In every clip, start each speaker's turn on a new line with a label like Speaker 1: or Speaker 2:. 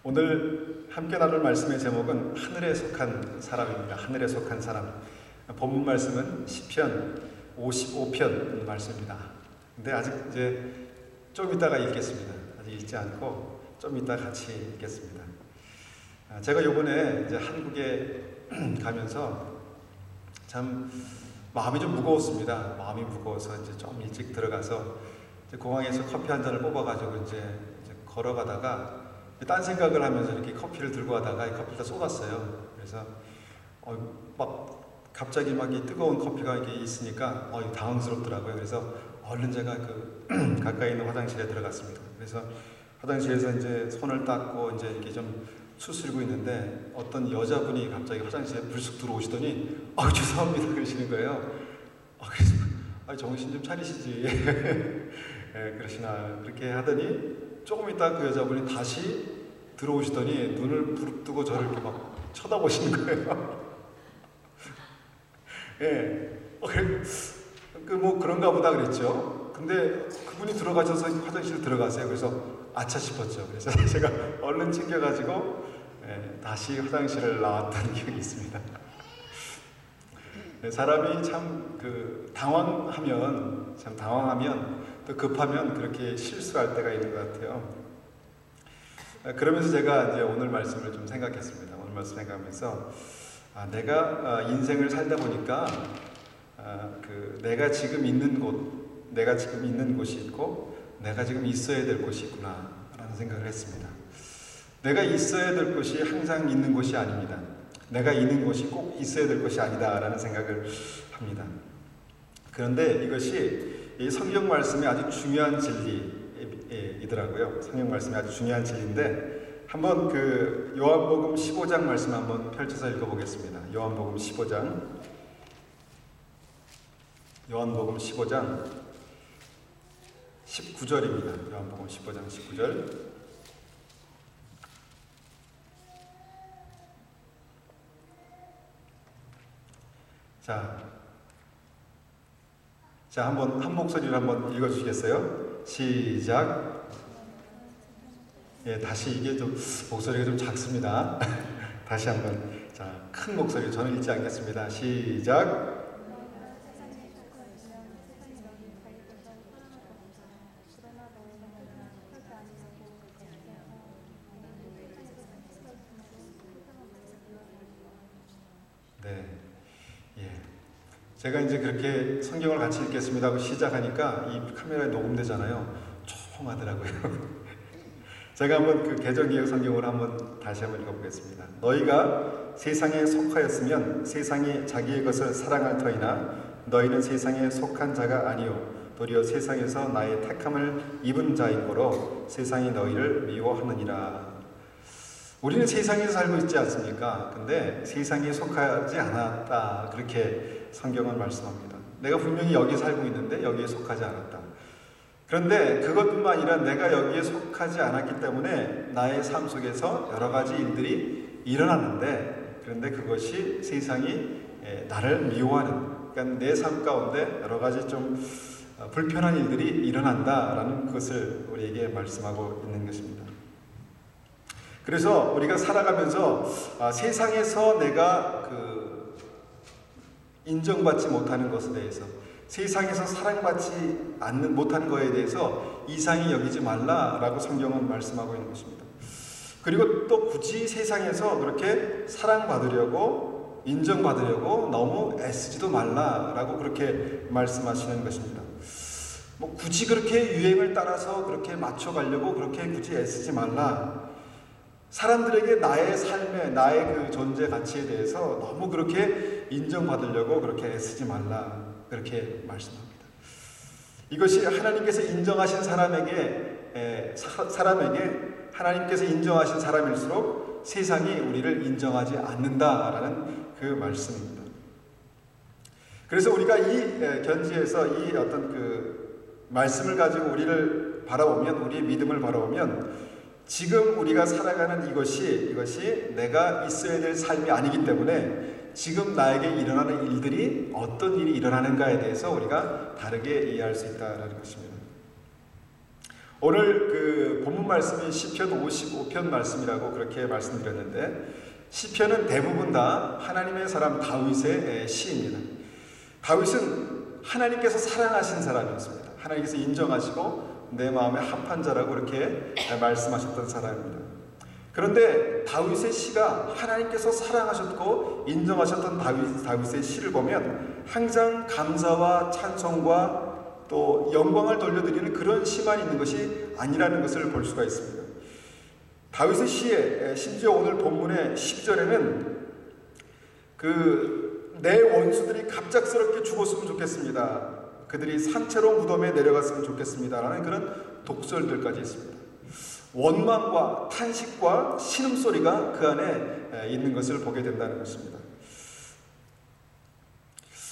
Speaker 1: 오늘 함께 나눌 말씀의 제목은 하늘에 속한 사람입니다. 하늘에 속한 사람. 본문 말씀은 시편 55편 말씀입니다. 근데 아직 이제 좀 이따가 읽겠습니다. 아직 읽지 않고 좀 이따 같이 읽겠습니다. 제가 요번에 이제 한국에 가면서 참 마음이 좀 무거웠습니다. 마음이 무거워서 이제 좀 일찍 들어가서 이제 공항에서 커피 한 잔을 뽑아가지고 이제 걸어가다가 딴 생각을 하면서 이렇게 커피를 들고 가다가 이 커피를 다 쏟았어요. 그래서 막 갑자기 막 이 뜨거운 커피가 이렇게 있으니까 당황스럽더라고요. 그래서 얼른 제가 가까이 있는 화장실에 들어갔습니다. 그래서 화장실에서 이제 손을 닦고 이제 이렇게 좀 수술고 있는데 어떤 여자분이 갑자기 화장실에 불쑥 들어오시더니 죄송합니다 그러시는 거예요. 그래서 정신 좀 차리시지. 그러시나 그렇게 하더니 조금 있다 그 여자분이 다시 들어오시더니 눈을 부릅뜨고 저를 이렇게 막 쳐다보시는 거예요. 뭐 그런가 보다 그랬죠. 근데 그분이 들어가셔서 화장실 들어가세요. 그래서 아차 싶었죠. 그래서 제가 얼른 챙겨가지고 다시 화장실을 나왔던 기억이 있습니다. 사람이 참 당황하면 또 급하면 그렇게 실수할 때가 있는 것 같아요. 그러면서 제가 이제 오늘 말씀을 좀 생각했습니다. 오늘 말씀 생각하면서 내가 인생을 살다 보니까 내가 지금 있는 곳이 있고 내가 지금 있어야 될 곳이 있구나라는 생각을 했습니다. 내가 있어야 될 곳이 항상 있는 곳이 아닙니다. 내가 있는 곳이 꼭 있어야 될 것이 아니다라는 생각을 합니다. 그런데 이것이 이 성경 말씀의 아주 중요한 진리이더라고요. 성경 말씀의 아주 중요한 진리인데 한번 요한복음 15장 말씀 한번 펼쳐서 읽어보겠습니다. 요한복음 15장 19절입니다. 요한복음 15장 19절. 자, 한번 한 목소리로 한번 읽어주시겠어요? 시작. 다시 이게 좀 목소리가 좀 작습니다. 다시 한번. 자, 큰 목소리로 저는 읽지 않겠습니다. 시작. 제가 이제 그렇게 성경을 같이 읽겠습니다 하고 시작하니까 이 카메라에 녹음되잖아요. 조용하더라고요. 제가 한번 개정기역 성경을 다시 한번 읽어보겠습니다. 너희가 세상에 속하였으면 세상이 자기의 것을 사랑할 터이나 너희는 세상에 속한 자가 아니요 도리어 세상에서 나의 택함을 입은 자인 거로 세상이 너희를 미워하느니라. 우리는 세상에서 살고 있지 않습니까? 근데 세상에 속하지 않았다. 그렇게 성경은 말씀합니다. 내가 분명히 여기에 살고 있는데 여기에 속하지 않았다. 그런데 그것뿐만 아니라 내가 여기에 속하지 않았기 때문에 나의 삶 속에서 여러 가지 일들이 일어났는데 그런데 그것이 세상이 나를 미워하는, 그러니까 내 삶 가운데 여러 가지 좀 불편한 일들이 일어난다라는 것을 우리에게 말씀하고 있는 것입니다. 그래서 우리가 살아가면서 세상에서 내가 인정받지 못하는 것에 대해서, 세상에서 사랑받지 못하는 것에 대해서 이상히 여기지 말라라고 성경은 말씀하고 있는 것입니다. 그리고 또 굳이 세상에서 그렇게 사랑받으려고 인정받으려고 너무 애쓰지도 말라라고 그렇게 말씀하시는 것입니다. 굳이 그렇게 유행을 따라서 그렇게 맞춰가려고 그렇게 굳이 애쓰지 말라. 사람들에게 나의 삶에, 나의 존재 가치에 대해서 너무 그렇게 인정받으려고 그렇게 애쓰지 말라. 그렇게 말씀합니다. 이것이 하나님께서 인정하신 사람에게 하나님께서 인정하신 사람일수록 세상이 우리를 인정하지 않는다라는 그 말씀입니다. 그래서 우리가 이 견지에서 이 어떤 말씀을 가지고 우리를 바라보면, 우리의 믿음을 바라보면 지금 우리가 살아가는 이것이 내가 있어야 될 삶이 아니기 때문에 지금 나에게 일어나는 일들이 어떤 일이 일어나는가에 대해서 우리가 다르게 이해할 수 있다는 것입니다. 오늘 그 본문 말씀이 시편 55편 말씀이라고 그렇게 말씀드렸는데, 시편은 대부분 다 하나님의 사람 다윗의 시입니다. 다윗은 하나님께서 사랑하신 사람이었습니다. 하나님께서 인정하시고 내 마음에 합한 자라고 그렇게 말씀하셨던 사람입니다. 그런데 다윗의 시가 하나님께서 사랑하셨고 인정하셨던 다윗의 시를 보면 항상 감사와 찬송과 또 영광을 돌려드리는 그런 시만 있는 것이 아니라는 것을 볼 수가 있습니다. 다윗의 시에 심지어 오늘 본문의 12절에는 내 원수들이 갑작스럽게 죽었으면 좋겠습니다. 그들이 산채로 무덤에 내려갔으면 좋겠습니다. 라는 그런 독설들까지 있습니다. 원망과 탄식과 신음소리가 그 안에 있는 것을 보게 된다는 것입니다.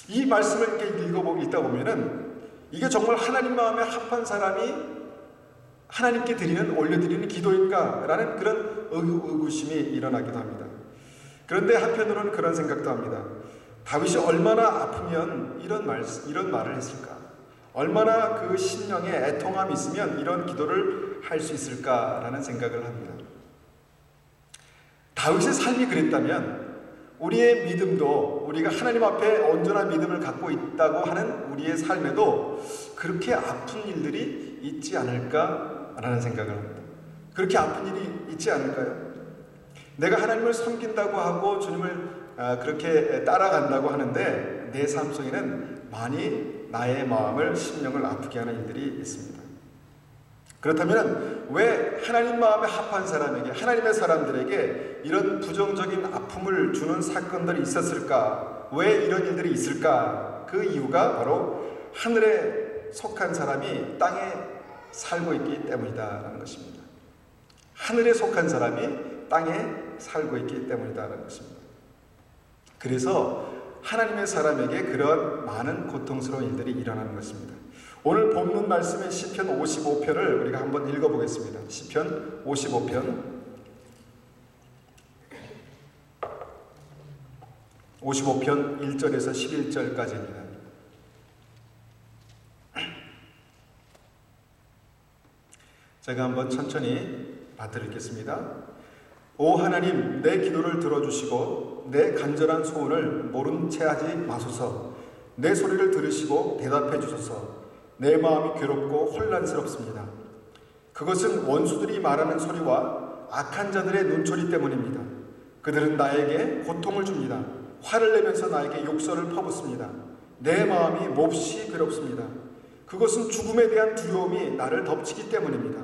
Speaker 1: 이 말씀을 이렇게 읽다 보면은 이게 정말 하나님 마음에 합한 사람이 하나님께 올려드리는 기도인가? 라는 그런 의구심이 일어나기도 합니다. 그런데 한편으로는 그런 생각도 합니다. 다윗이 얼마나 아프면 이런 말을 했을까? 얼마나 그 심령에 애통함이 있으면 이런 기도를 할 수 있을까라는 생각을 합니다. 다윗의 삶이 그랬다면 우리의 믿음도, 우리가 하나님 앞에 온전한 믿음을 갖고 있다고 하는 우리의 삶에도 그렇게 아픈 일들이 있지 않을까라는 생각을 합니다. 그렇게 아픈 일이 있지 않을까요? 내가 하나님을 섬긴다고 하고 주님을 그렇게 따라간다고 하는데 내 삶 속에는 많이 나의 마음을, 심령을 아프게 하는 일들이 있습니다. 그렇다면 왜 하나님 마음에 합한 사람에게, 하나님의 사람들에게 이런 부정적인 아픔을 주는 사건들이 있었을까? 왜 이런 일들이 있을까? 그 이유가 바로 하늘에 속한 사람이 땅에 살고 있기 때문이다라는 것입니다. 하늘에 속한 사람이 땅에 살고 있기 때문이다라는 것입니다. 그래서 하나님의 사람에게 그런 많은 고통스러운 일들이 일어나는 것입니다. 오늘 본문 말씀의 시편 55편을 우리가 한번 읽어보겠습니다. 시편 55편 1절에서 11절까지입니다. 제가 한번 천천히 받들겠습니다. 오 하나님, 내 기도를 들어주시고 내 간절한 소원을 모른 채 하지 마소서. 내 소리를 들으시고 대답해 주소서. 내 마음이 괴롭고 혼란스럽습니다. 그것은 원수들이 말하는 소리와 악한 자들의 눈초리 때문입니다. 그들은 나에게 고통을 줍니다. 화를 내면서 나에게 욕설을 퍼붓습니다. 내 마음이 몹시 괴롭습니다. 그것은 죽음에 대한 두려움이 나를 덮치기 때문입니다.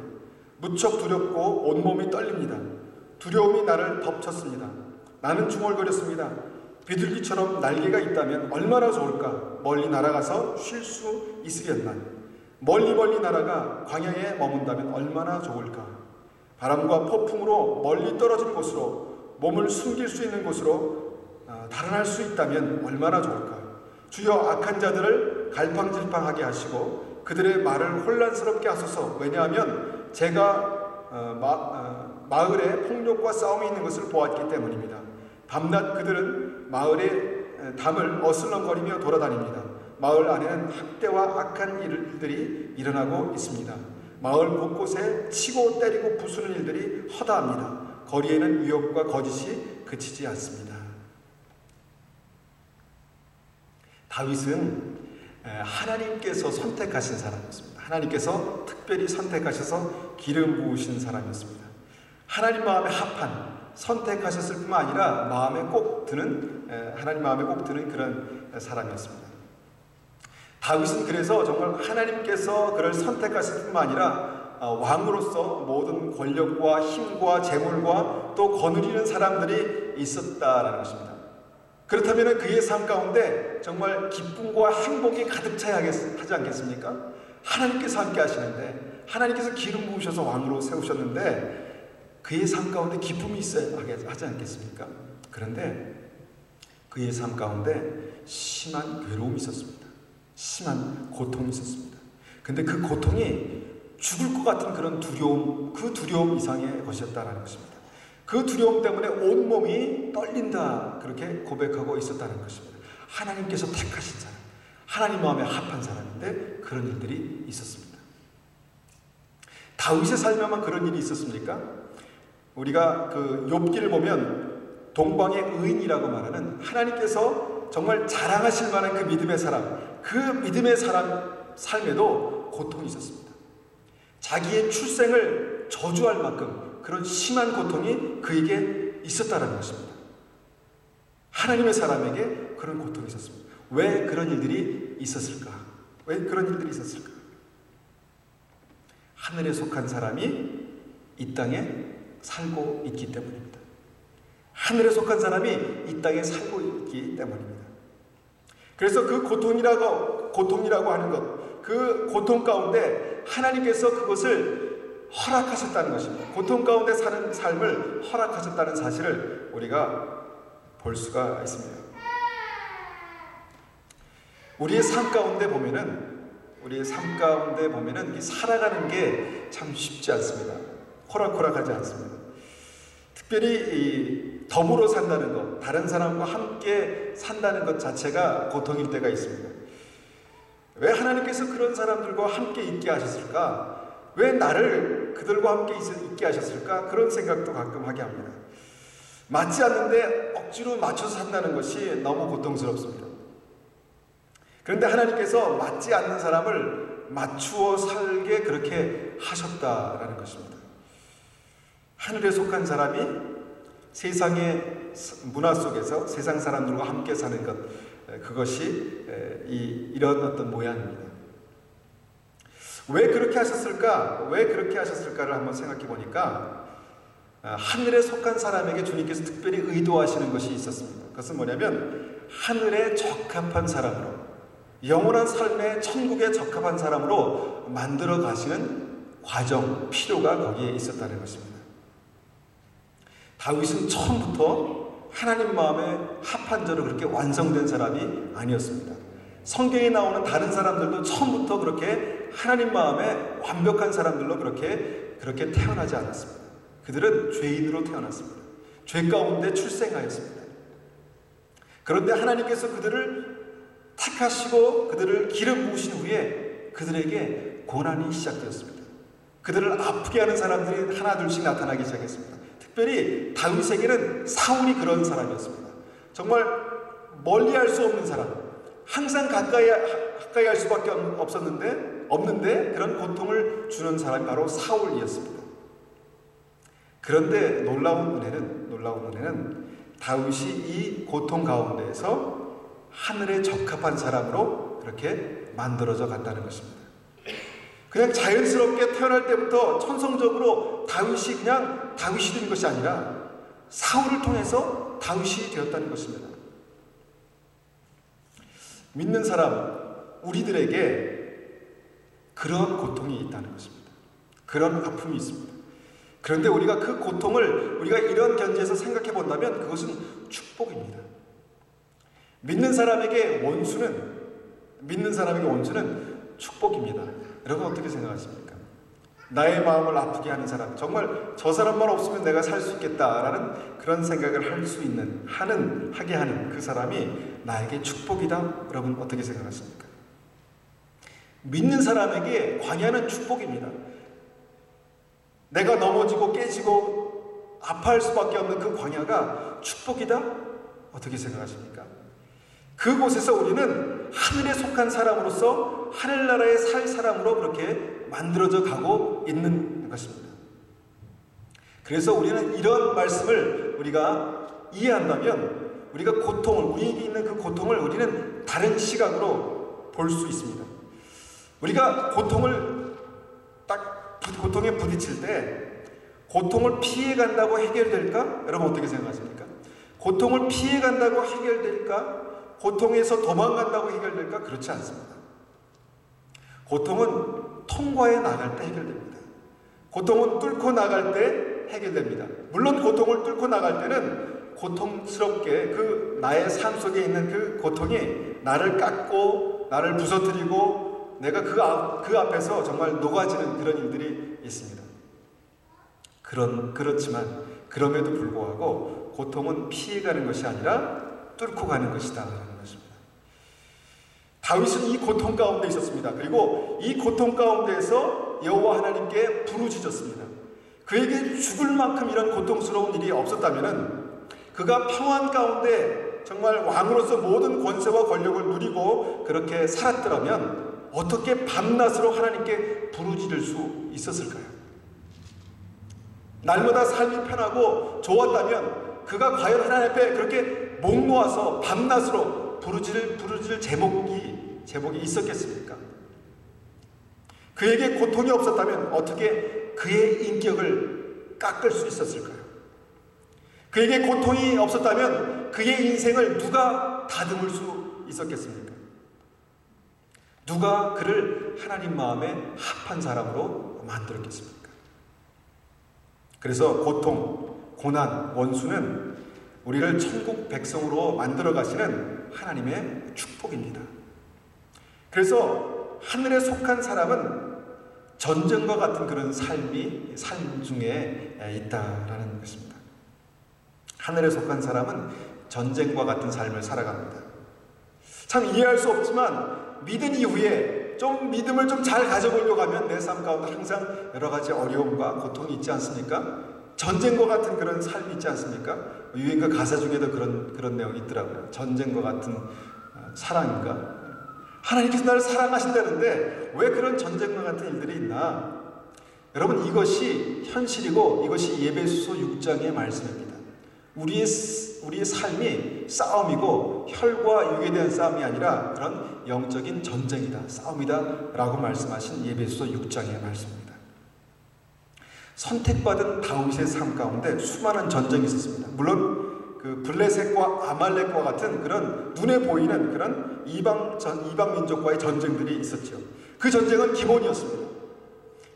Speaker 1: 무척 두렵고 온몸이 떨립니다. 두려움이 나를 덮쳤습니다. 나는 중얼거렸습니다. 비둘기처럼 날개가 있다면 얼마나 좋을까? 멀리 날아가서 쉴 수 있으련만. 멀리 날아가 광야에 머문다면 얼마나 좋을까? 바람과 폭풍으로 멀리 떨어진 곳으로, 몸을 숨길 수 있는 곳으로 달아날 수 있다면 얼마나 좋을까? 주여, 악한 자들을 갈팡질팡하게 하시고 그들의 말을 혼란스럽게 하소서. 왜냐하면 제가 마을에 폭력과 싸움이 있는 것을 보았기 때문입니다. 밤낮 그들은 마을의 담을 어슬렁거리며 돌아다닙니다. 마을 안에는 학대와 악한 일들이 일어나고 있습니다. 마을 곳곳에 치고 때리고 부수는 일들이 허다합니다. 거리에는 위협과 거짓이 그치지 않습니다. 다윗은 하나님께서 선택하신 사람이었습니다. 하나님께서 특별히 선택하셔서 기름 부으신 사람이었습니다. 하나님 마음에 합한, 선택하셨을 뿐만 아니라 하나님 마음에 꼭 드는 그런 사람이었습니다. 다윗은 그래서 정말 하나님께서 그를 선택하실 뿐만 아니라 왕으로서 모든 권력과 힘과 재물과 또 거느리는 사람들이 있었다라는 것입니다. 그렇다면 그의 삶 가운데 정말 기쁨과 행복이 가득 차야 하지 않겠습니까? 하나님께서 함께 하시는데, 하나님께서 기름 부으셔서 왕으로 세우셨는데 그의 삶 가운데 기쁨이 있어야 하지 않겠습니까? 그런데 그의 삶 가운데 심한 괴로움이 있었습니다. 심한 고통이 있었습니다. 근데 그 고통이 죽을 것 같은 그런 두려움, 그 두려움 이상의 것이었다는 것입니다. 그 두려움 때문에 온몸이 떨린다, 그렇게 고백하고 있었다는 것입니다. 하나님께서 택하신 사람, 하나님 마음에 합한 사람인데 그런 일들이 있었습니다. 다윗의 삶에만 그런 일이 있었습니까? 우리가 그 욥기를 보면 동방의 의인이라고 말하는 하나님께서 정말 자랑하실 만한 그 믿음의 사람, 그 믿음의 사람 삶에도 고통이 있었습니다. 자기의 출생을 저주할 만큼 그런 심한 고통이 그에게 있었다는 것입니다. 하나님의 사람에게 그런 고통이 있었습니다. 왜 그런 일들이 있었을까? 왜 그런 일들이 있었을까? 하늘에 속한 사람이 이 땅에 살고 있기 때문입니다. 하늘에 속한 사람이 이 땅에 살고 있기 때문입니다. 그래서 그 고통이라고 하는 것, 그 고통 가운데 하나님께서 그것을 허락하셨다는 것입니다. 고통 가운데 사는 삶을 허락하셨다는 사실을 우리가 볼 수가 있습니다. 우리의 삶 가운데 보면은 살아가는 게 참 쉽지 않습니다. 호락호락하지 않습니다. 특별히 더불어 산다는 것, 다른 사람과 함께 산다는 것 자체가 고통일 때가 있습니다. 왜 하나님께서 그런 사람들과 함께 있게 하셨을까? 왜 나를 그들과 함께 있게 하셨을까? 그런 생각도 가끔 하게 합니다. 맞지 않는데 억지로 맞춰서 산다는 것이 너무 고통스럽습니다. 그런데 하나님께서 맞지 않는 사람을 맞추어 살게 그렇게 하셨다라는 것입니다. 하늘에 속한 사람이 세상의 문화 속에서 세상 사람들과 함께 사는 것, 그것이 이런 어떤 모양입니다. 왜 그렇게 하셨을까? 왜 그렇게 하셨을까를 한번 생각해 보니까 하늘에 속한 사람에게 주님께서 특별히 의도하시는 것이 있었습니다. 그것은 뭐냐면 하늘에 적합한 사람으로, 영원한 삶의 천국에 적합한 사람으로 만들어 가시는 과정, 필요가 거기에 있었다는 것입니다. 다윗은 처음부터 하나님 마음에 합한 자로 그렇게 완성된 사람이 아니었습니다. 성경에 나오는 다른 사람들도 처음부터 그렇게 하나님 마음에 완벽한 사람들로 그렇게 태어나지 않았습니다. 그들은 죄인으로 태어났습니다. 죄 가운데 출생하였습니다. 그런데 하나님께서 그들을 택하시고 그들을 기름 부으신 후에 그들에게 고난이 시작되었습니다. 그들을 아프게 하는 사람들이 하나둘씩 나타나기 시작했습니다. 특별히 다윗에게는 사울이 그런 사람이었습니다. 정말 멀리할 수 없는 사람, 항상 가까이 할 수밖에 없는데 그런 고통을 주는 사람이 바로 사울이었습니다. 그런데 놀라운 은혜는 다윗이 이 고통 가운데에서 하늘에 적합한 사람으로 그렇게 만들어져 갔다는 것입니다. 그냥 자연스럽게 태어날 때부터 천성적으로 다윗이 그냥 다윗이 된 것이 아니라 사울을 통해서 다윗이 되었다는 것입니다. 믿는 사람, 우리들에게 그런 고통이 있다는 것입니다. 그런 아픔이 있습니다. 그런데 우리가 그 고통을 우리가 이런 견지에서 생각해 본다면 그것은 축복입니다. 믿는 사람에게 원수는 축복입니다. 여러분 어떻게 생각하십니까? 나의 마음을 아프게 하는 사람, 정말 저 사람만 없으면 내가 살 수 있겠다라는 그런 생각을 하게 하는 그 사람이 나에게 축복이다. 여러분 어떻게 생각하십니까? 믿는 사람에게 광야는 축복입니다. 내가 넘어지고 깨지고 아파할 수밖에 없는 그 광야가 축복이다? 어떻게 생각하십니까? 그곳에서 우리는 하늘에 속한 사람으로서 하늘나라에 살 사람으로 그렇게 만들어져 가고 있는 것입니다. 그래서 우리는 이런 말씀을 우리가 이해한다면 우리가 우리에게 있는 그 고통을 우리는 다른 시각으로 볼 수 있습니다. 우리가 고통에 부딪힐 때 고통을 피해간다고 해결될까? 여러분 어떻게 생각하십니까? 고통을 피해간다고 해결될까? 고통에서 도망간다고 해결될까? 그렇지 않습니다. 고통은 통과해 나갈 때 해결됩니다. 고통은 뚫고 나갈 때 해결됩니다. 물론 고통을 뚫고 나갈 때는 고통스럽게 그 나의 삶 속에 있는 그 고통이 나를 깎고 나를 부서뜨리고 내가 그 앞에서 정말 녹아지는 그런 일들이 있습니다. 그렇지만 그럼에도 불구하고 고통은 피해가는 것이 아니라 뚫고 가는 것이다 라는 것입니다. 다윗은 이 고통 가운데 있었습니다. 그리고 이 고통 가운데에서 그래서 여호와 하나님께 부르짖었습니다. 그에게 죽을 만큼 이런 고통스러운 일이 없었다면 그가 평안 가운데 정말 왕으로서 모든 권세와 권력을 누리고 그렇게 살았더라면 어떻게 밤낮으로 하나님께 부르짖을 수 있었을까요? 날마다 삶이 편하고 좋았다면 그가 과연 하나님 앞에 그렇게 목 놓아서 밤낮으로 부르짖을 제목이 있었겠습니까? 그에게 고통이 없었다면 어떻게 그의 인격을 깎을 수 있었을까요? 그에게 고통이 없었다면 그의 인생을 누가 다듬을 수 있었겠습니까? 누가 그를 하나님 마음에 합한 사람으로 만들었겠습니까? 그래서 고통, 고난, 원수는 우리를 천국 백성으로 만들어 가시는 하나님의 축복입니다. 그래서 하늘에 속한 사람은 전쟁과 같은 그런 삶 중에 있다라는 것입니다. 하늘에 속한 사람은 전쟁과 같은 삶을 살아갑니다. 참 이해할 수 없지만 믿은 이후에 좀 믿음을 좀 잘 가져보려고 하면 내 삶 가운데 항상 여러 가지 어려움과 고통이 있지 않습니까? 전쟁과 같은 그런 삶이 있지 않습니까? 유행가 가사 중에도 그런 내용이 있더라고요. 전쟁과 같은 사랑인가? 하나님께서 나를 사랑하신다는데 왜 그런 전쟁과 같은 일들이 있나? 여러분, 이것이 현실이고 이것이 예배소서 6장의 말씀입니다. 우리의 삶이 싸움이고 혈과 육에 대한 싸움이 아니라 그런 영적인 전쟁이다, 싸움이다 라고 말씀하신 예배소서 6장의 말씀입니다. 선택받은 다윗의 삶 가운데 수많은 전쟁이 있었습니다. 물론 그 블레셋과 아말렉과 같은 그런 눈에 보이는 그런 이방 민족과의 전쟁들이 있었죠. 그 전쟁은 기본이었습니다.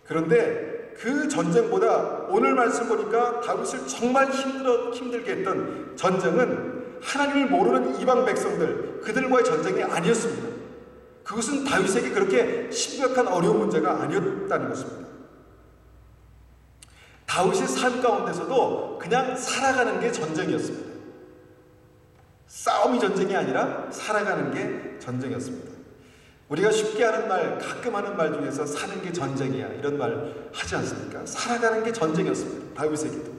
Speaker 1: 그런데 그 전쟁보다 오늘 말씀 보니까 다윗을 정말 힘들게 했던 전쟁은 하나님을 모르는 이방 백성들, 그들과의 전쟁이 아니었습니다. 그것은 다윗에게 그렇게 심각한 어려운 문제가 아니었다는 것입니다. 다윗의 삶 가운데서도 그냥 살아가는 게 전쟁이었습니다. 싸움이 전쟁이 아니라 살아가는 게 전쟁이었습니다. 우리가 쉽게 하는 말, 가끔 하는 말 중에서 사는 게 전쟁이야 이런 말 하지 않습니까? 살아가는 게 전쟁이었습니다. 다윗에게도.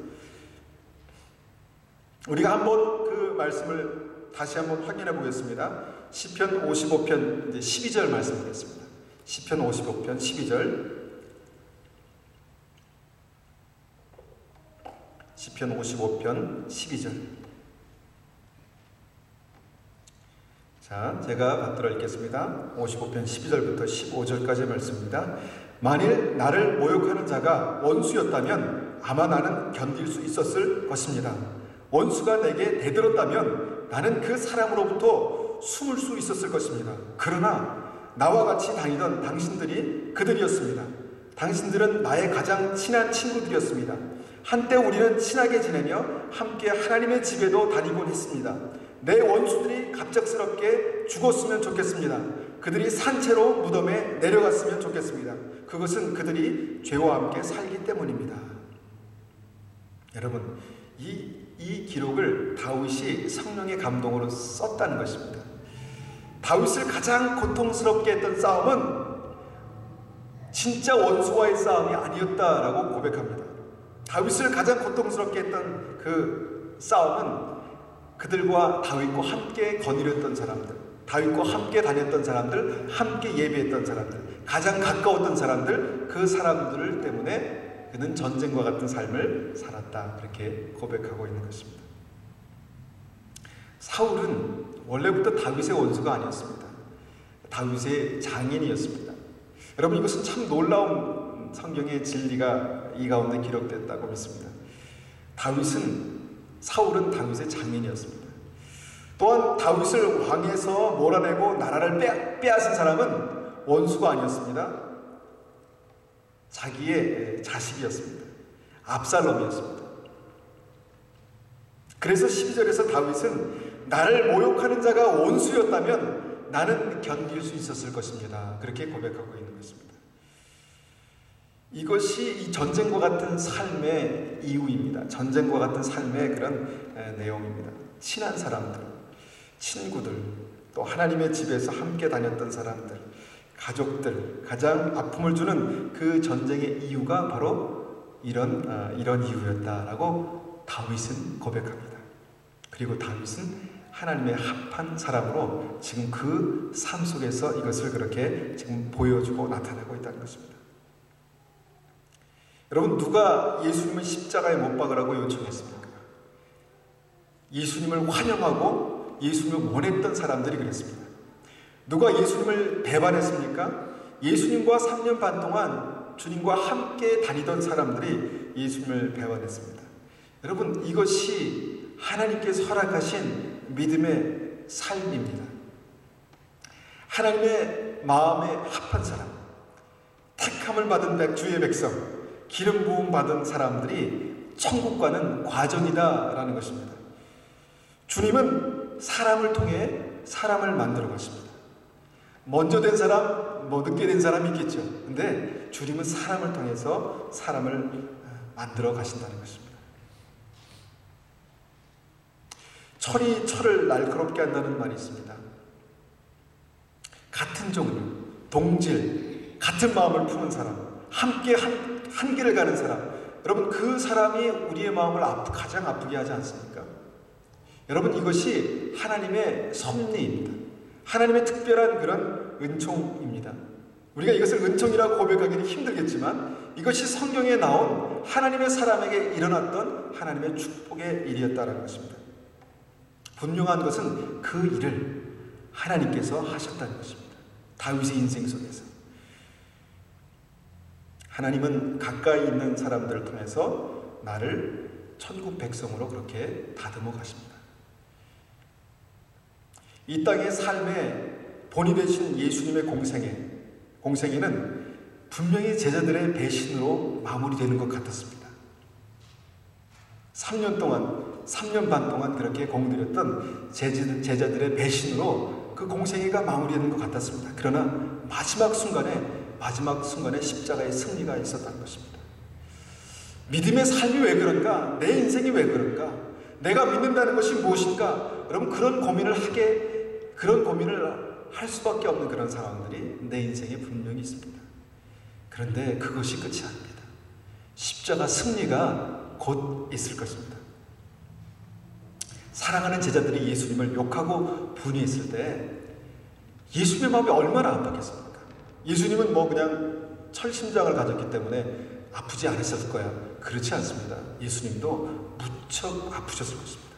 Speaker 1: 우리가 한번 그 말씀을 다시 한번 확인해 보겠습니다. 시편 55편 이제 12절 말씀 보겠습니다. 시편 55편 12절. 시편 55편 12절. 자, 제가 받들어 읽겠습니다. 55편 12절부터 15절까지의 말씀입니다. 만일 나를 모욕하는 자가 원수였다면 아마 나는 견딜 수 있었을 것입니다. 원수가 내게 대들었다면 나는 그 사람으로부터 숨을 수 있었을 것입니다. 그러나 나와 같이 다니던 당신들이 그들이었습니다. 당신들은 나의 가장 친한 친구들이었습니다. 한때 우리는 친하게 지내며 함께 하나님의 집에도 다니곤 했습니다. 내 원수들이 갑작스럽게 죽었으면 좋겠습니다. 그들이 산채로 무덤에 내려갔으면 좋겠습니다. 그것은 그들이 죄와 함께 살기 때문입니다. 여러분, 이 기록을 다윗이 성령의 감동으로 썼다는 것입니다. 다윗을 가장 고통스럽게 했던 싸움은 진짜 원수와의 싸움이 아니었다라고 고백합니다. 다윗을 가장 고통스럽게 했던 그 싸움은 그들과 다윗과 함께 거느렸던 사람들, 다윗과 함께 다녔던 사람들, 함께 예배했던 사람들, 가장 가까웠던 사람들, 그 사람들 때문에 그는 전쟁과 같은 삶을 살았다, 그렇게 고백하고 있는 것입니다. 사울은 원래부터 다윗의 원수가 아니었습니다. 다윗의 장인이었습니다. 여러분, 이것은 참 놀라운 성경의 진리가 이 가운데 기록됐다고 믿습니다. 사울은 다윗의 장인이었습니다. 또한 다윗을 왕에서 몰아내고 나라를 빼앗은 사람은 원수가 아니었습니다. 자기의 자식이었습니다. 압살롬이었습니다. 그래서 12절에서 다윗은 나를 모욕하는 자가 원수였다면 나는 견딜 수 있었을 것입니다. 그렇게 고백하고 있는 것입니다. 이것이 이 전쟁과 같은 삶의 이유입니다. 전쟁과 같은 삶의 그런 내용입니다. 친한 사람들, 친구들, 또 하나님의 집에서 함께 다녔던 사람들, 가족들, 가장 아픔을 주는 그 전쟁의 이유가 바로 이런 이유였다라고 다윗은 고백합니다. 그리고 다윗은 하나님의 합한 사람으로 지금 그 삶 속에서 이것을 그렇게 지금 보여주고 나타내고 있다는 것입니다. 여러분, 누가 예수님을 십자가에 못 박으라고 요청했습니까? 예수님을 환영하고 예수님을 원했던 사람들이 그랬습니다. 누가 예수님을 배반했습니까? 예수님과 3년 반 동안 주님과 함께 다니던 사람들이 예수님을 배반했습니다. 여러분, 이것이 하나님께서 허락하신 믿음의 삶입니다. 하나님의 마음에 합한 사람, 택함을 받은 주의 백성, 기름 부음 받은 사람들이 천국 가는 과정이다라는 것입니다. 주님은 사람을 통해 사람을 만들어 가십니다. 먼저 된 사람, 늦게 된 사람이 있겠죠. 근데 주님은 사람을 통해서 사람을 만들어 가신다는 것입니다. 철이 철을 날카롭게 한다는 말이 있습니다. 같은 종류, 동질, 같은 마음을 품은 사람, 함께 한 길을 가는 사람, 여러분, 그 사람이 우리의 마음을 가장 아프게 하지 않습니까? 여러분, 이것이 하나님의 섭리입니다. 하나님의 특별한 그런 은총입니다. 우리가 이것을 은총이라고 고백하기는 힘들겠지만 이것이 성경에 나온 하나님의 사람에게 일어났던 하나님의 축복의 일이었다는 것입니다. 분명한 것은 그 일을 하나님께서 하셨다는 것입니다. 다윗의 인생 속에서 하나님은 가까이 있는 사람들을 통해서 나를 천국 백성으로 그렇게 다듬어 가십니다. 이 땅의 삶의 본이 되신 예수님의 공생애는 분명히 제자들의 배신으로 마무리되는 것 같았습니다. 3년 반 동안 그렇게 공들였던 제자들의 배신으로 그 공생애가 마무리되는 것 같았습니다. 그러나 마지막 순간에 십자가의 승리가 있었다는 것입니다. 믿음의 삶이 왜 그런가? 내 인생이 왜 그런가? 내가 믿는다는 것이 무엇인가? 여러분, 그런 고민을 할 수밖에 없는 그런 상황들이 내 인생에 분명히 있습니다. 그런데 그것이 끝이 아닙니다. 십자가 승리가 곧 있을 것입니다. 사랑하는 제자들이 예수님을 욕하고 분이했을 때 예수님의 마음이 얼마나 아팠겠습니까? 예수님은 그냥 철심장을 가졌기 때문에 아프지 않으셨을 거야. 그렇지 않습니다. 예수님도 무척 아프셨을 것입니다.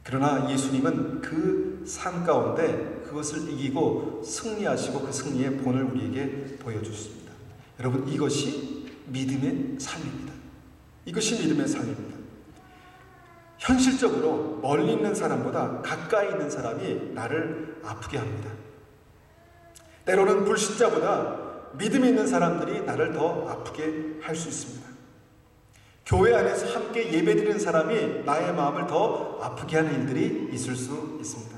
Speaker 1: 그러나 예수님은 그 삶 가운데 그것을 이기고 승리하시고 그 승리의 본을 우리에게 보여주십니다. 여러분, 이것이 믿음의 삶입니다. 이것이 믿음의 삶입니다. 현실적으로 멀리 있는 사람보다 가까이 있는 사람이 나를 아프게 합니다. 때로는 불신자보다 믿음이 있는 사람들이 나를 더 아프게 할 수 있습니다. 교회 안에서 함께 예배드리는 사람이 나의 마음을 더 아프게 하는 일들이 있을 수 있습니다.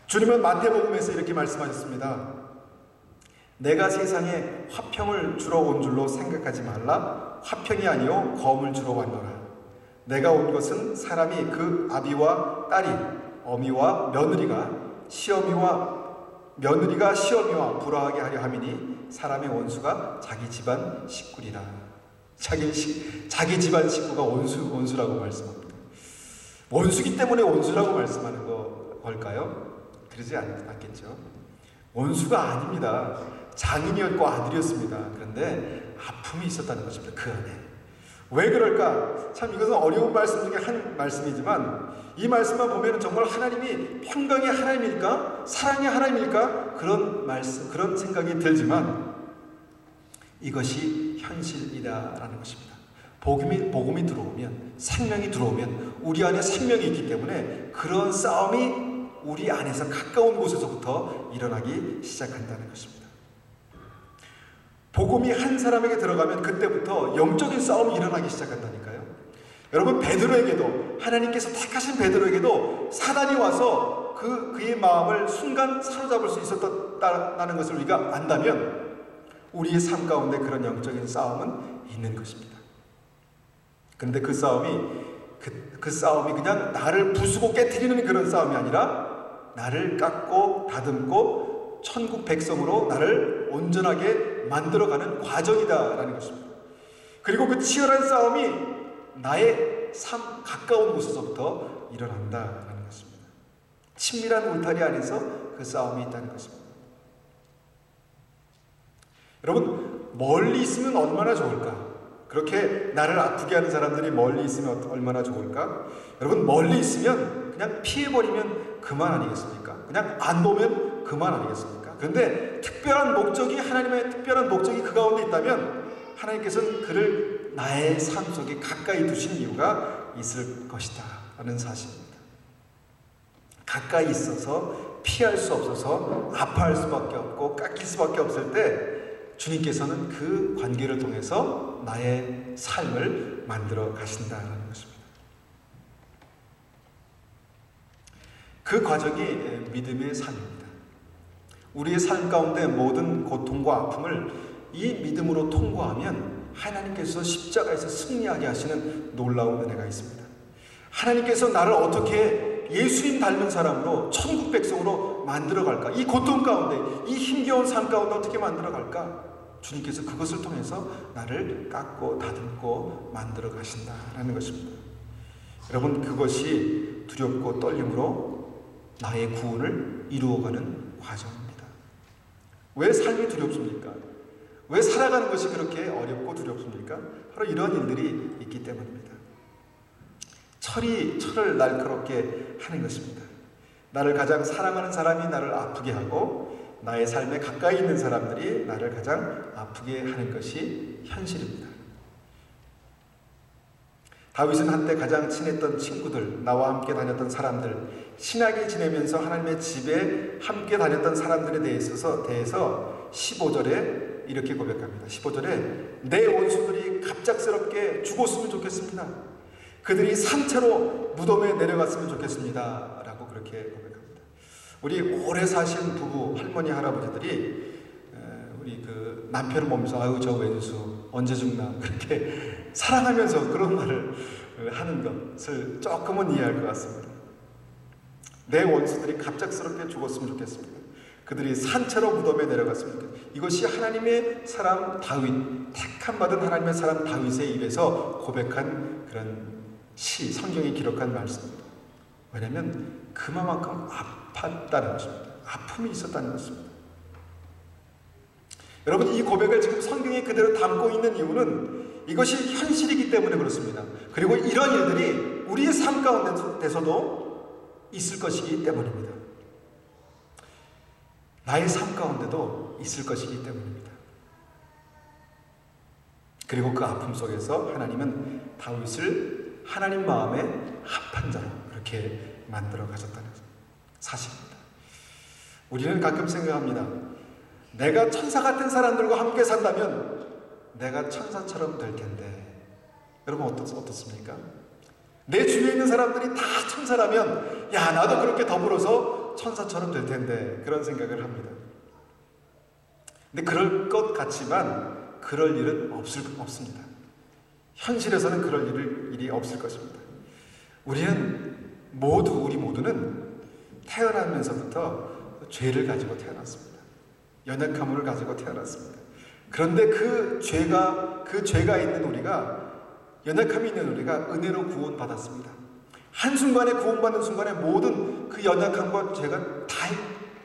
Speaker 1: 주님은 마태복음에서 이렇게 말씀하셨습니다. 내가 세상에 화평을 주러 온 줄로 생각하지 말라. 화평이 아니요 검을 주러 왔노라. 내가 온 것은 사람이 그 아비와 딸이, 어미와 며느리가 시어미와 불화하게 하려 함이니 사람의 원수가 자기 집안 식구리라. 자기 집안 식구가 원수라고 말씀합니다. 원수기 때문에 원수라고 말씀하는 걸까요? 그러지 않겠죠. 원수가 아닙니다. 장인이었고 아들이었습니다. 그런데 아픔이 있었다는 것입니다. 그 안에. 왜 그럴까? 참 이것은 어려운 말씀 중에 한 말씀이지만 이 말씀만 보면 정말 하나님이 평강의 하나님일까? 사랑의 하나님일까? 그런 생각이 들지만 이것이 현실이다라는 것입니다. 복음이 들어오면, 생명이 들어오면 우리 안에 생명이 있기 때문에 그런 싸움이 우리 안에서 가까운 곳에서부터 일어나기 시작한다는 것입니다. 복음이 한 사람에게 들어가면 그때부터 영적인 싸움이 일어나기 시작한다니까요. 여러분, 베드로에게도, 하나님께서 택하신 베드로에게도 사단이 와서 그의 마음을 순간 사로잡을 수 있었다는 것을 우리가 안다면 우리의 삶 가운데 그런 영적인 싸움은 있는 것입니다. 그런데 그 싸움이 그냥 나를 부수고 깨트리는 그런 싸움이 아니라 나를 깎고 다듬고 천국 백성으로 나를 온전하게 만들어가는 과정이다라는 것입니다. 그리고 그 치열한 싸움이 나의 삶 가까운 곳에서부터 일어난다라는 것입니다. 친밀한 울타리 안에서 그 싸움이 있다는 것입니다. 여러분, 멀리 있으면 얼마나 좋을까? 그렇게 나를 아프게 하는 사람들이 멀리 있으면 얼마나 좋을까? 여러분, 멀리 있으면 그냥 피해버리면 그만 아니겠습니까? 그냥 안 보면 그만 아니겠습니까? 그런데 특별한 목적이, 하나님의 특별한 목적이 그 가운데 있다면 하나님께서는 그를 나의 삶 속에 가까이 두신 이유가 있을 것이다 라는 사실입니다. 가까이 있어서 피할 수 없어서 아파할 수밖에 없고 깎일 수밖에 없을 때 주님께서는 그 관계를 통해서 나의 삶을 만들어 가신다는 것입니다. 그 과정이 믿음의 삶입니다. 우리의 삶 가운데 모든 고통과 아픔을 이 믿음으로 통과하면 하나님께서 십자가에서 승리하게 하시는 놀라운 은혜가 있습니다. 하나님께서 나를 어떻게 예수님 닮은 사람으로 천국 백성으로 만들어 갈까? 이 고통 가운데, 이 힘겨운 삶 가운데 어떻게 만들어 갈까? 주님께서 그것을 통해서 나를 깎고 다듬고 만들어 가신다라는 것입니다. 여러분, 그것이 두렵고 떨림으로 나의 구원을 이루어가는 과정입니다. 왜 삶이 두렵습니까? 왜 살아가는 것이 그렇게 어렵고 두렵습니까? 바로 이런 일들이 있기 때문입니다. 철을 날카롭게 하는 것입니다. 나를 가장 사랑하는 사람이 나를 아프게 하고 나의 삶에 가까이 있는 사람들이 나를 가장 아프게 하는 것이 현실입니다. 다윗은 한때 가장 친했던 친구들, 나와 함께 다녔던 사람들, 친하게 지내면서 하나님의 집에 함께 다녔던 사람들에 대해서 15절에 이렇게 고백합니다. 15절에 내 원수들이 갑작스럽게 죽었으면 좋겠습니다. 그들이 산채로 무덤에 내려갔으면 좋겠습니다. 라고 그렇게 고백합니다. 우리 오래 사신 부부, 할머니, 할아버지들이 우리 그 남편을 보면서 아유 저 왼수 언제 죽나 그렇게 사랑하면서 그런 말을 하는 것을 조금은 이해할 것 같습니다. 내 원수들이 갑작스럽게 죽었으면 좋겠습니다. 그들이 산채로 무덤에 내려갔으면 좋겠습니다. 이것이 하나님의 사람 다윗, 택함받은 하나님의 사람 다윗의 입에서 고백한 그런 시, 성경이 기록한 말씀입니다. 왜냐하면 그만큼 아팠다는 것입니다. 아픔이 있었다는 것입니다. 여러분, 이 고백을 지금 성경에 그대로 담고 있는 이유는 이것이 현실이기 때문에 그렇습니다. 그리고 이런 일들이 우리의 삶 가운데서도 있을 것이기 때문입니다. 나의 삶 가운데도 있을 것이기 때문입니다. 그리고 그 아픔 속에서 하나님은 다윗을 하나님 마음에 합한 자로 그렇게 만들어 가셨다는 사실입니다. 우리는 가끔 생각합니다. 내가 천사 같은 사람들과 함께 산다면 내가 천사처럼 될 텐데, 여러분 어떻습니까? 내 주위에 있는 사람들이 다 천사라면 야 나도 그렇게 더불어서 천사처럼 될 텐데 그런 생각을 합니다. 근데 그럴 것 같지만 그럴 일은 없습니다. 현실에서는 그럴 일이 없을 것입니다. 우리 모두는 태어나면서부터 죄를 가지고 태어났습니다. 연약함을 가지고 태어났습니다. 그런데 그 죄가 있는 우리가, 연약함이 있는 우리가 은혜로 구원받았습니다. 한순간에 구원받는 순간에 모든 그 연약함과 죄가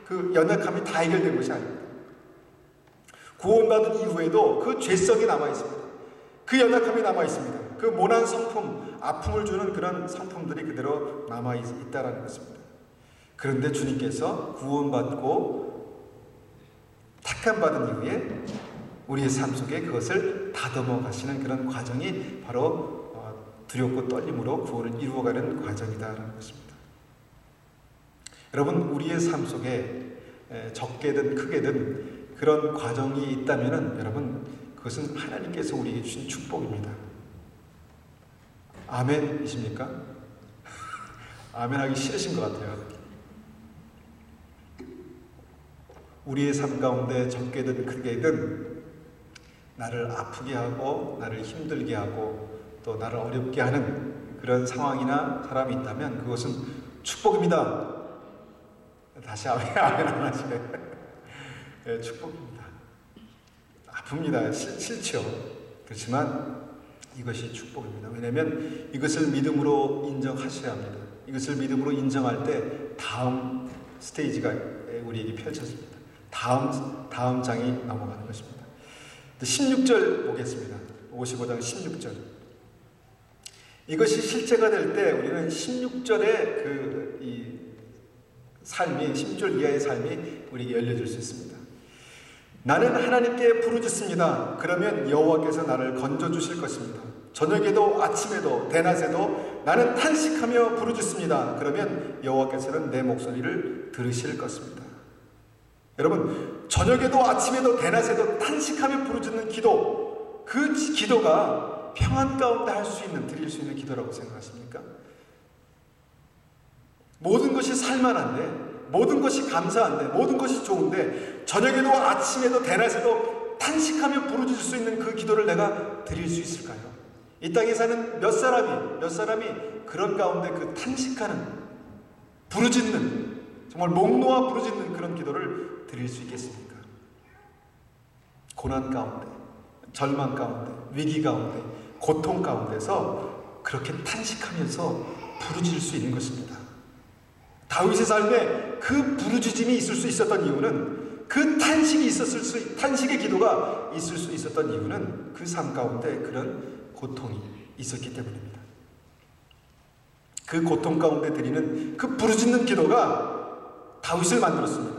Speaker 1: 그 연약함이 다 해결된 것이 아닙니다. 구원받은 이후에도 그 죄성이 남아있습니다. 그 연약함이 남아있습니다. 그 모난 성품, 아픔을 주는 그런 성품들이 그대로 남아있다라는 것입니다. 그런데 주님께서 구원받고 택함받은 이후에 우리의 삶 속에 그것을 다듬어 가시는 그런 과정이 바로 두렵고 떨림으로 구원을 이루어가는 과정이다라는 것입니다. 여러분, 우리의 삶 속에 적게든 크게든 그런 과정이 있다면 여러분 그것은 하나님께서 우리에게 주신 축복입니다. 아멘이십니까? 아멘하기 싫으신 것 같아요. 우리의 삶 가운데 적게든 크게든 나를 아프게 하고 나를 힘들게 하고 또 나를 어렵게 하는 그런 상황이나 사람이 있다면 그것은 축복입니다. 다시 아멘 안 하시네. 네, 축복입니다. 아픕니다. 싫죠. 그렇지만 이것이 축복입니다. 왜냐하면 이것을 믿음으로 인정하셔야 합니다. 이것을 믿음으로 인정할 때 다음 스테이지가 우리에게 펼쳐집니다. 다음 장이 넘어가는 것입니다. 16절 보겠습니다. 55장 16절. 이것이 실제가 될 때 우리는 16절의 이 삶이, 16절 이하의 삶이 우리에게 열려질 수 있습니다. 나는 하나님께 부르짖습니다. 그러면 여호와께서 나를 건져주실 것입니다. 저녁에도 아침에도 대낮에도 나는 탄식하며 부르짖습니다. 그러면 여호와께서는 내 목소리를 들으실 것입니다. 여러분, 저녁에도 아침에도 대낮에도 탄식하며 부르짖는 기도, 그 기도가 평안 가운데 드릴 수 있는 기도라고 생각하십니까? 모든 것이 살만한데, 모든 것이 감사한데, 모든 것이 좋은데 저녁에도 아침에도 대낮에도 탄식하며 부르짖을 수 있는 그 기도를 내가 드릴 수 있을까요? 이 땅에 사는 몇 사람이 그런 가운데 그 탄식하는, 부르짖는, 정말 목 놓아 부르짖는 그런 기도를 드릴 수 있겠습니까? 고난 가운데, 절망 가운데, 위기 가운데, 고통 가운데서 그렇게 탄식하면서 부르짖을 수 있는 것입니다. 다윗의 삶에 그 부르짖음이 있을 수 있었던 이유는, 그 탄식의 기도가 있을 수 있었던 이유는 그 삶 가운데 그런 고통이 있었기 때문입니다. 그 고통 가운데 드리는 그 부르짖는 기도가 다윗을 만들었습니다.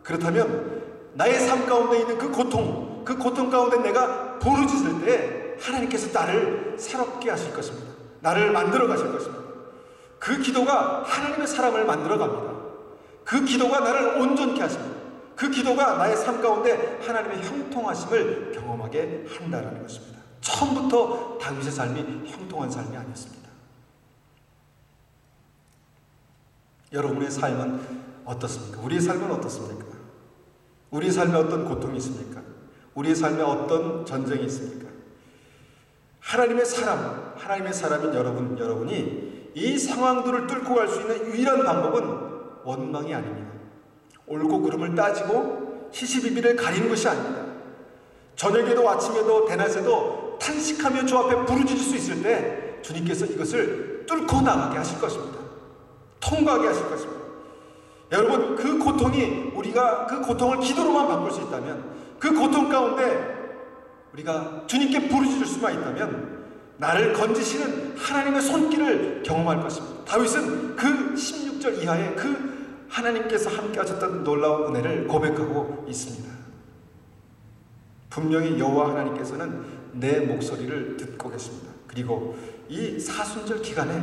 Speaker 1: 그렇다면 나의 삶 가운데 있는 그 고통 가운데 내가 부르짖을 때 하나님께서 나를 새롭게 하실 것입니다. 나를 만들어 가실 것입니다. 그 기도가 하나님의 사람을 만들어 갑니다. 그 기도가 나를 온전케 하십니다. 그 기도가 나의 삶 가운데 하나님의 형통하심을 경험하게 한다는 것입니다. 처음부터 다윗의 삶이 형통한 삶이 아니었습니다. 여러분의 삶은 어떻습니까? 우리의 삶은 어떻습니까? 우리의 삶에 어떤 고통이 있습니까? 우리의 삶에 어떤 전쟁이 있습니까? 하나님의 사람인 여러분이 이 상황들을 뚫고 갈 수 있는 유일한 방법은 원망이 아닙니다. 옳고 그름을 따지고 시시비비를 가리는 것이 아닙니다. 저녁에도 아침에도 대낮에도 탄식하며 주 앞에 부르짖을 수 있을 때 주님께서 이것을 뚫고 나가게 하실 것입니다. 통과하게 하실 것입니다. 여러분, 그 고통이, 우리가 그 고통을 기도로만 바꿀 수 있다면, 그 고통 가운데 우리가 주님께 부르짖을 수만 있다면 나를 건지시는 하나님의 손길을 경험할 것입니다. 다윗은 그 16절 이하에 그 하나님께서 함께 하셨던 놀라운 은혜를 고백하고 있습니다. 분명히 여호와 하나님께서는 내 목소리를 듣고 계십니다. 그리고 이 사순절 기간에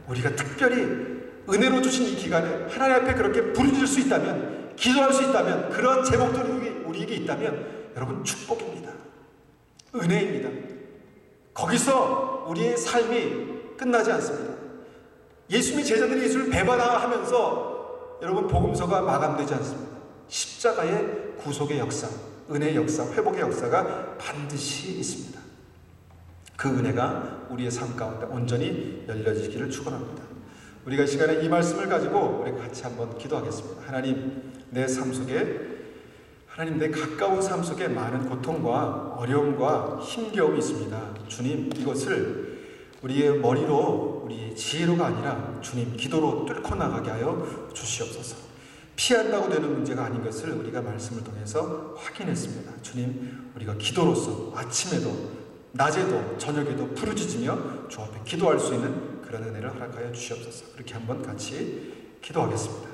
Speaker 1: 우리가 특별히 은혜로 주신 이 기간에 하나님 앞에 그렇게 부르짖을 수 있다면, 기도할 수 있다면, 그런 제목들이 우리에게 있다면 여러분, 축복입니다. 은혜입니다. 거기서 우리의 삶이 끝나지 않습니다. 예수님의 제자들이 예수를 배반하면서 여러분, 복음서가 마감되지 않습니다. 십자가의 구속의 역사, 은혜의 역사, 회복의 역사가 반드시 있습니다. 그 은혜가 우리의 삶 가운데 온전히 열려지기를 축원합니다. 우리가 이 시간에 이 말씀을 가지고 우리 같이 한번 기도하겠습니다. 하나님, 내 삶 속에, 하나님, 내 가까운 삶 속에 많은 고통과 어려움과 힘겨움이 있습니다. 주님, 이것을 우리의 머리로, 우리의 지혜로가 아니라 주님 기도로 뚫고 나가게 하여 주시옵소서. 피한다고 되는 문제가 아닌 것을 우리가 말씀을 통해서 확인했습니다. 주님, 우리가 기도로서 아침에도 낮에도 저녁에도 부르짖으며 주 앞에 기도할 수 있는 그런 은혜를 허락하여 주시옵소서. 그렇게 한번 같이 기도하겠습니다.